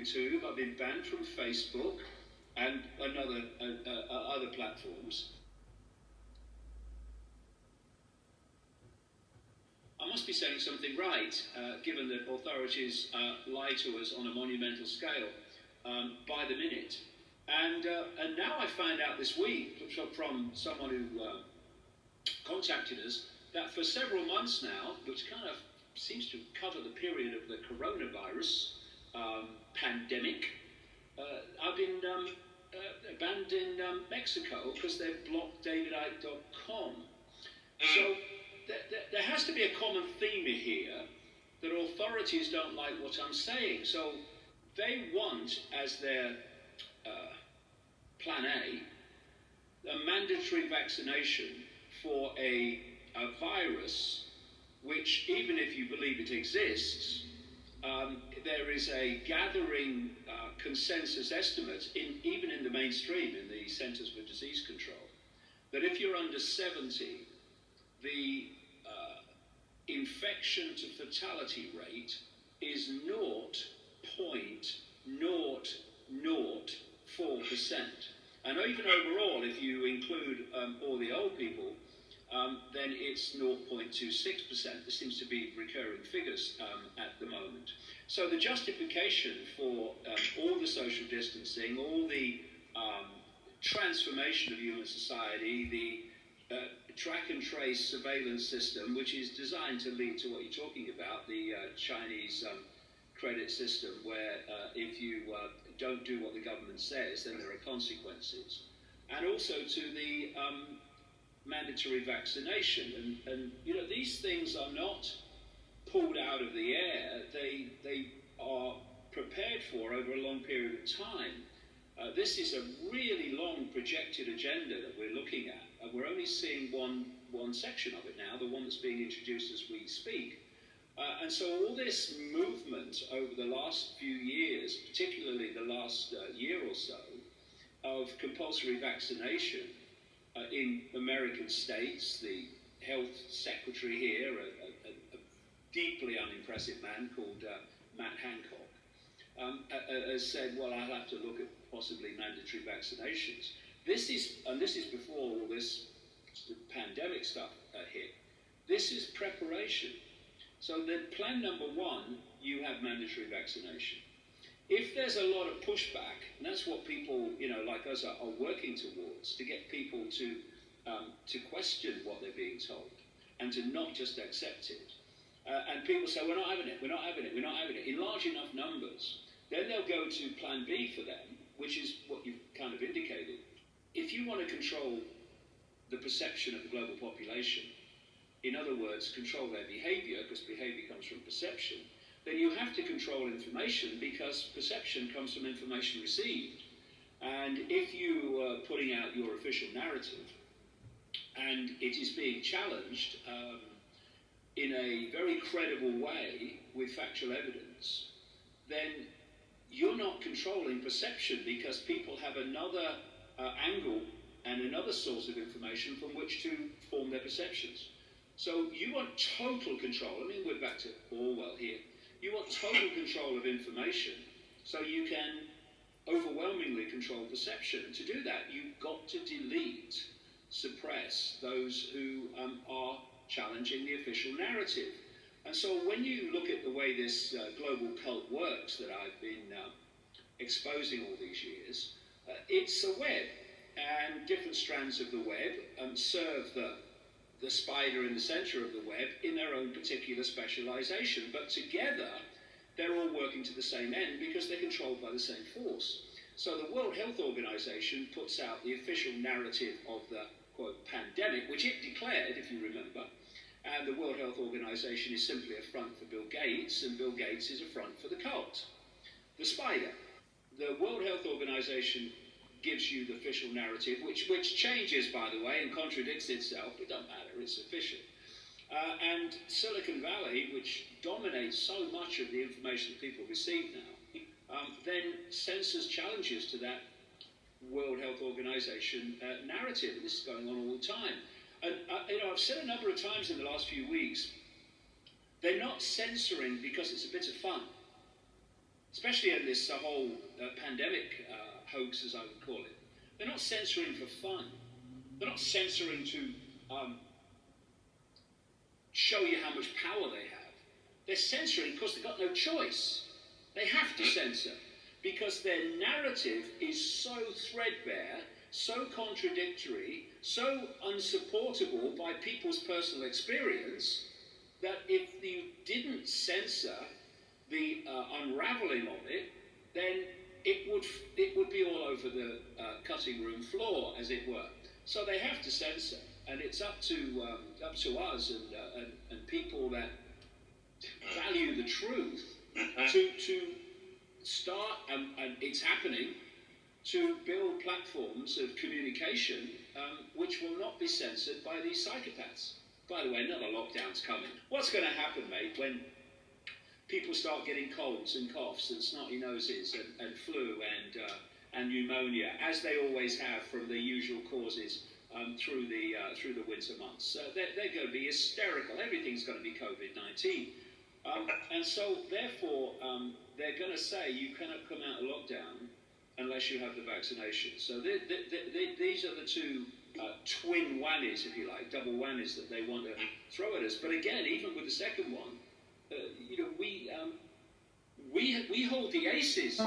YouTube, I've been banned from Facebook and other platforms. I must be saying something right, given that authorities lie to us on a monumental scale by the minute. And now I find out this week from someone who contacted us that for several months now, which kind of seems to cover the period of the coronavirus pandemic, I've been banned in Mexico because they've blocked davidicke.com. So there has to be a common theme here that authorities don't like what I'm saying. So they want, as their plan a mandatory vaccination for a virus which, even if you believe it exists, there is a gathering consensus estimate, even in the mainstream, in the Centers for Disease Control, that if you're under 70, the infection to fatality rate is 0.004%. And even overall, if you include all the old people, then it's 0.26%. There seems to be recurring figures at the moment. So the justification for all the social distancing, all the transformation of human society, the track and trace surveillance system, which is designed to lead to what you're talking about, the Chinese credit system, where if you don't do what the government says, then there are consequences. And also to the mandatory vaccination. And you know, these things are not pulled out of the air. They are prepared for over a long period of time. This is a really long projected agenda that we're looking at. We're only seeing one section of it now, the one that's being introduced as we speak. And so all this movement over the last few years, particularly the last year or so, of compulsory vaccination in American states, the health secretary here, a deeply unimpressive man called Matt Hancock, has said, well, I'll have to look at possibly mandatory vaccinations. This is before all this pandemic stuff hit. This is preparation. So the plan number one, you have mandatory vaccination. If there's a lot of pushback, and that's what people, you know, like us are working towards, to get people to question what they're being told and to not just accept it. And people say, we're not having it, we're not having it, we're not having it, in large enough numbers. Then they'll go to plan B for them, which is what you've kind of indicated. If you want to control the perception of the global population, in other words, control their behavior, because behavior comes from perception, then you have to control information, because perception comes from information received. And if you are putting out your official narrative and it is being challenged in a very credible way with factual evidence, then you're not controlling perception, because people have another angle and another source of information from which to form their perceptions. So you want total control. I mean, we're back to Orwell here. You want total control of information so you can overwhelmingly control perception. To do that, you've got to delete, suppress those who are challenging the official narrative. And so when you look at the way this global cult works that I've been exposing all these years, it's a web, and different strands of the web serve the spider in the center of the web in their own particular specialization. But together, they're all working to the same end because they're controlled by the same force. So the World Health Organization puts out the official narrative of the, quote, pandemic, which it declared, if you remember. And the World Health Organization is simply a front for Bill Gates, and Bill Gates is a front for the cult, the spider. The World Health Organization gives you the official narrative, which changes, by the way, and contradicts itself. It doesn't matter, it's official. And Silicon Valley, which dominates so much of the information that people receive now, then censors challenges to that World Health Organization narrative. This is going on all the time. And I've said a number of times in the last few weeks, they're not censoring because it's a bit of fun. especially in this whole pandemic hoax, as I would call it. They're not censoring for fun. They're not censoring to show you how much power they have. They're censoring because they've got no choice. They have to censor because their narrative is so threadbare, so contradictory, so unsupportable by people's personal experience that if you didn't censor the unraveling of it, then it would be all over the cutting room floor, as it were. So they have to censor, and it's up to us and people that value the truth to start, and it's happening, to build platforms of communication which will not be censored by these psychopaths. By the way, another lockdown's coming. What's going to happen, mate, when people start getting colds and coughs and snotty noses and flu and pneumonia, as they always have from the usual causes through the winter months? They're going to be hysterical. Everything's going to be COVID-19. And so, therefore, they're going to say you cannot come out of lockdown unless you have the vaccination. So these are the two twin whammies, if you like, double whammies that they want to throw at us. But again, even with the second one, you know, we hold the aces.